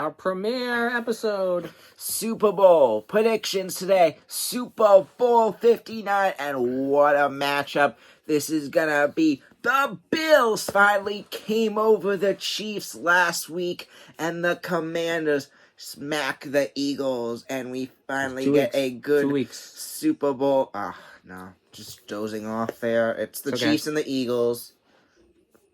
our premiere episode. Super Bowl predictions today. Super Bowl 59, and what a matchup this is gonna be. The Bills finally came over the Chiefs last week, and the Commanders smack the Eagles, and we finally get a good Super Bowl. No, just dozing off there. It's the Chiefs and the Eagles.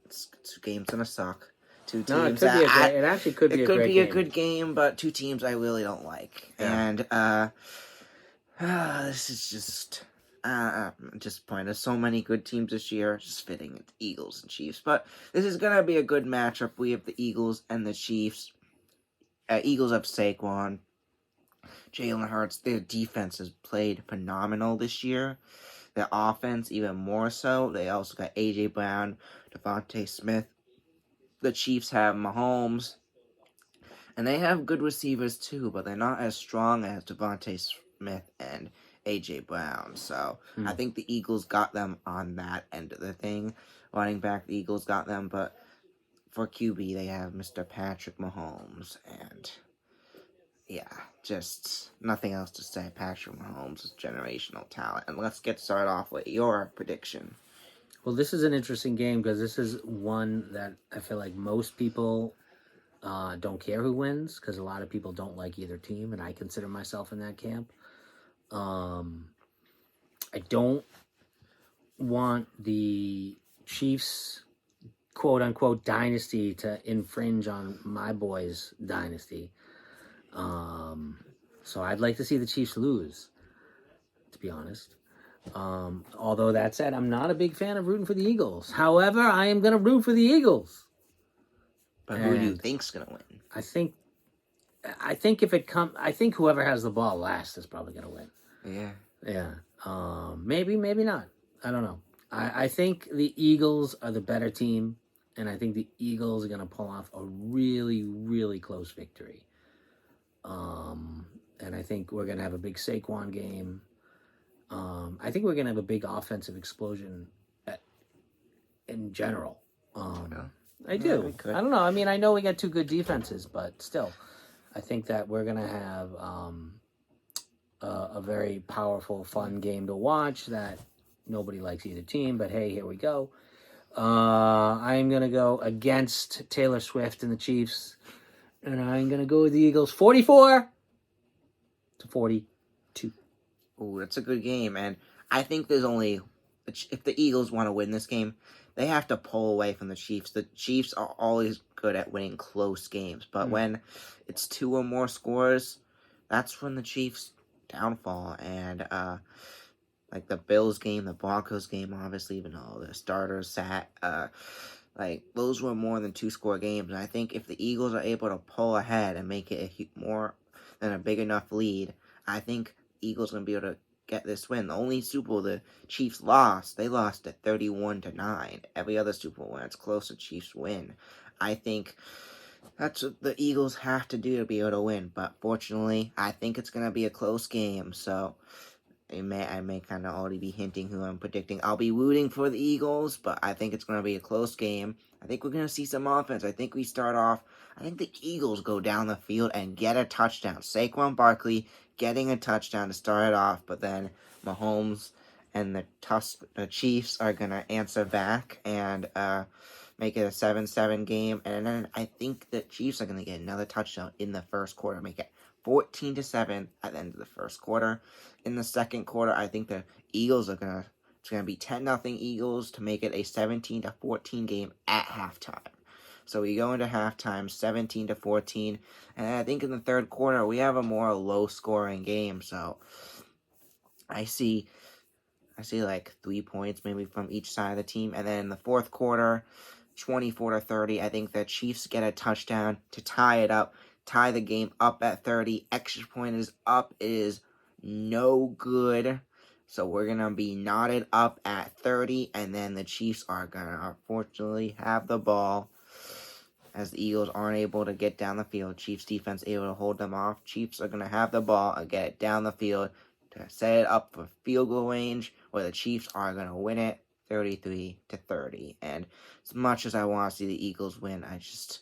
It's 2 games gonna suck. 2 teams. No, it could be it actually could be a great game. It could be a good game, but 2 teams I really don't like. Yeah. And this is just disappointing. There's so many good teams this year, just fitting the Eagles and Chiefs. But this is gonna be a good matchup. We have the Eagles and the Chiefs. Eagles have Saquon, Jalen Hurts. Their defense has played phenomenal this year. Their offense even more so. They also got A.J. Brown, Devontae Smith. The Chiefs have Mahomes, and they have good receivers too, but they're not as strong as Devontae Smith and A.J. Brown. So I think the Eagles got them on that end of the thing. Running back, the Eagles got them, but for QB, they have Mr. Patrick Mahomes, and yeah, just nothing else to say. Patrick Mahomes is generational talent. And let's get started off with your prediction. Well, this is an interesting game because this is one that I feel like most people don't care who wins because a lot of people don't like either team, and I consider myself in that camp. I don't want the Chiefs, quote-unquote, dynasty to infringe on my boys' dynasty. So I'd like to see the Chiefs lose, to be honest. Although that said, I'm not a big fan of rooting for the Eagles. However, I am going to root for the Eagles. But who do you think's going to win? I think if it I think whoever has the ball last is probably going to win. Yeah. Maybe not. I don't know. I think the Eagles are the better team, and I think the Eagles are going to pull off a really, really close victory. And I think we're going to have a big Saquon game. I think we're going to have a big offensive explosion in general. I do. I don't know. I mean, I know we got 2 good defenses, but still, I think that we're going to have a very powerful, fun game to watch that nobody likes either team, but hey, here we go. I'm going to go against Taylor Swift and the Chiefs, and I'm going to go with the Eagles 44-42. Ooh, that's a good game, and I think there's only... If the Eagles want to win this game, they have to pull away from the Chiefs. The Chiefs are always good at winning close games, but when it's 2 or more scores, that's when the Chiefs downfall. And like the Bills game, the Broncos game, obviously, even though the starters sat, like those were more than 2-score games. And I think if the Eagles are able to pull ahead and make it more than a big enough lead, I think Eagles going to be able to get this win. The only Super Bowl the Chiefs lost, they lost at 31-9. Every other Super Bowl when it's close, the Chiefs win. I think that's what the Eagles have to do to be able to win. But fortunately, I think it's going to be a close game. So I may kind of already be hinting who I'm predicting. I'll be rooting for the Eagles, but I think it's going to be a close game. I think we're going to see some offense. I think we start off. I think the Eagles go down the field and get a touchdown. Saquon Barkley getting a touchdown to start it off, but then Mahomes and the Chiefs are going to answer back and make it a 7-7 game. And then I think the Chiefs are going to get another touchdown in the first quarter, make it 14-7 at the end of the first quarter. In the second quarter, I think the Eagles it's going to be 10-0 Eagles to make it a 17-14 game at halftime. So we go into halftime 17-14, and I think in the third quarter we have a more low-scoring game. So I see like 3 points maybe from each side of the team, and then in the fourth quarter, 24-30, I think the Chiefs get a touchdown to tie it up, tie the game up at 30. Extra point is up. It is no good. So we're going to be knotted up at 30, and then the Chiefs are going to unfortunately have the ball as the Eagles aren't able to get down the field. Chiefs defense able to hold them off. Chiefs are going to have the ball and get it down the field to set it up for field goal range where the Chiefs are going to win it 33-30. And as much as I want to see the Eagles win, I just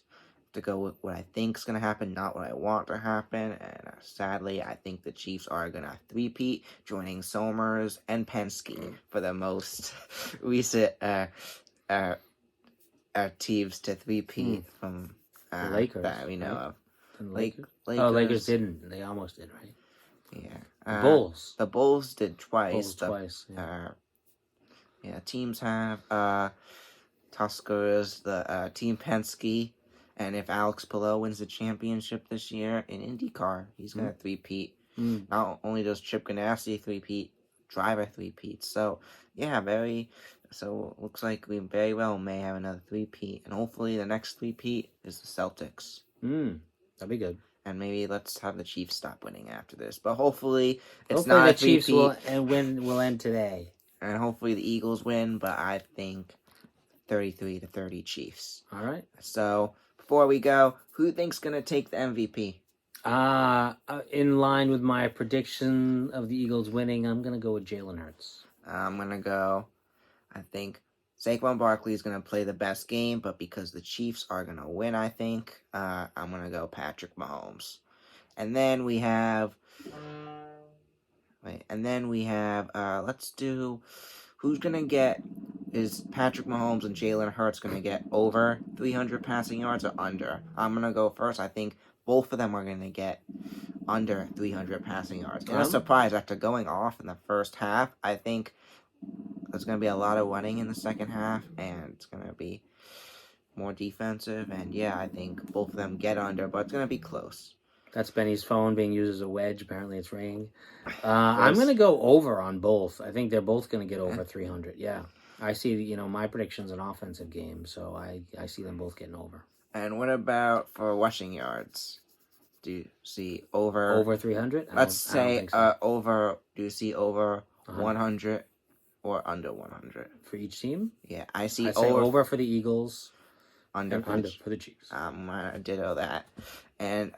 to go with what I think is going to happen, not what I want to happen. And sadly, I think the Chiefs are going to three-peat, joining Somers and Penske for the most recent teams to three-peat from the Lakers that we know right? of. Lakers? Lakers. Oh, Lakers didn't. They almost did, right? Yeah. Bulls. The Bulls did twice. Bulls twice. Yeah. Teams have Tuskers, the Team Penske, and if Alex Palou wins the championship this year in IndyCar, he's gonna three-peat. Not only does Chip Ganassi three-peat, driver three-peat. So yeah, So it looks like we very well may have another three-peat, and hopefully the next three-peat is the Celtics. That'd be good. And maybe let's have the Chiefs stop winning after this. But hopefully it's hopefully not the a Chiefs three-peat. will end today. And hopefully the Eagles win, but I think 33-30 Chiefs. All right. So before we go, who thinks gonna take the MVP? In line with my prediction of the Eagles winning, I'm gonna go with Jalen Hurts. I'm gonna go. I think Saquon Barkley is gonna play the best game, but because the Chiefs are gonna win, I think I'm gonna go Patrick Mahomes. And then we have. Let's do. Who's gonna get? Is Patrick Mahomes and Jalen Hurts gonna get over 300 passing yards or under? I'm gonna go first. I think both of them are gonna get under 300 passing yards. I'm surprised after going off in the first half. I think there's gonna be a lot of running in the second half, and it's gonna be more defensive. And yeah, I think both of them get under, but it's gonna be close. That's Benny's phone being used as a wedge. Apparently it's ringing. I'm going to go over on both. I think they're both going to get over 300. Yeah. I see, my prediction's an offensive game, so I see them both getting over. And what about for rushing yards? Do you see over 300? Let's say so. over. Do you see over 100 or under 100 for each team? Yeah, I see over for the Eagles, under for the Chiefs. I'm gonna ditto that. And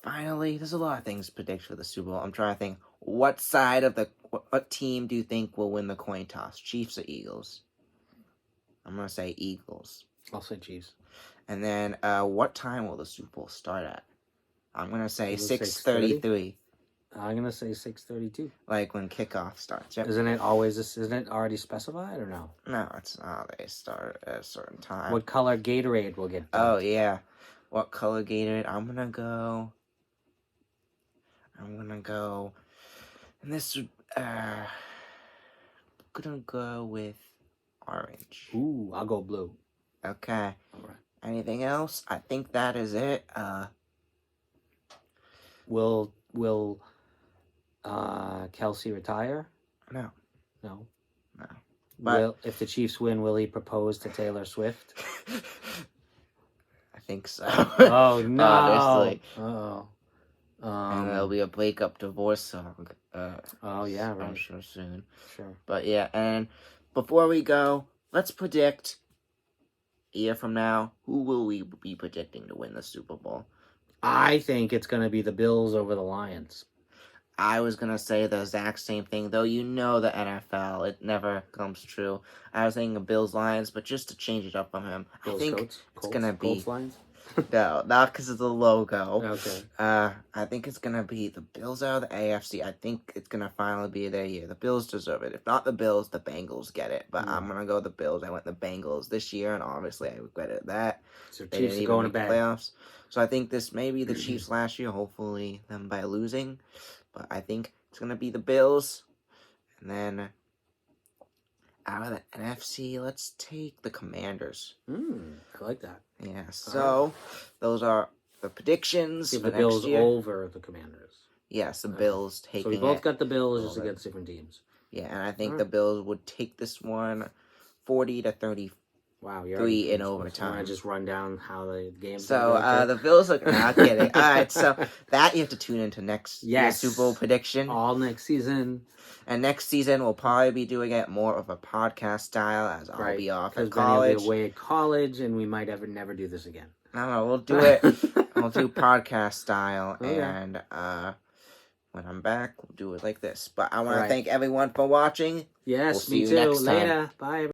finally, there's a lot of things to predict for the Super Bowl. I'm trying to think, what team do you think will win the coin toss? Chiefs or Eagles? I'm gonna say Eagles. I'll say Chiefs. And then, what time will the Super Bowl start at? I'm gonna say 6:33. I'm gonna say 6:32. Like when kickoff starts. Yep. Isn't it already specified or no? No, it's not. They start at a certain time. What color Gatorade will get dumped? Oh yeah, what color Gatorade? I'm gonna go, and this would gonna go with orange. Ooh, I'll go blue. Okay. All right. Anything else? I think that is it. Will Kelsey retire? No. But if the Chiefs win, will he propose to Taylor Swift? I think so. Oh no! Honestly. Oh. And there'll be a breakup divorce song. Oh yeah, right. I'm sure soon. Sure. But yeah, and before we go, let's predict a year from now, who will we be predicting to win the Super Bowl? I think it's going to be the Bills over the Lions. I was going to say the exact same thing, though the NFL, it never comes true. I was thinking of Bills Lions, but just to change it up on him, Bills, I think Colts? it's going to be... Colts Lions? No, not because of the logo. Okay. I think it's going to be the Bills out of the AFC. I think it's going to finally be their year. The Bills deserve it. If not the Bills, the Bengals get it. But I'm going to go the Bills. I went the Bengals this year, and obviously I regretted that. So Chiefs are going to bed. Playoffs. So I think this may be the Chiefs last year, hopefully them by losing. But I think it's going to be the Bills. And then out of the NFC, let's take the Commanders. I like that. Yeah, so those are the predictions See for the Bills next year. over the Commanders. Yes, the Bills taking it. So we both got the Bills just against different teams. Yeah, and I think the Bills would take this one 40-30. Wow, three in overtime. Want to just run down how the game. So the Bills are not kidding. All right, so that you have to tune into next year's Super Bowl prediction. All next season. And next season we'll probably be doing it more of a podcast style, as I'll be off at college. Benny will be away at college, and we might never do this again. No, we'll do it. We'll do podcast style, and when I'm back, we'll do it like this. But I want to thank everyone for watching. Yes, we'll see me you too. next time. Later. Bye.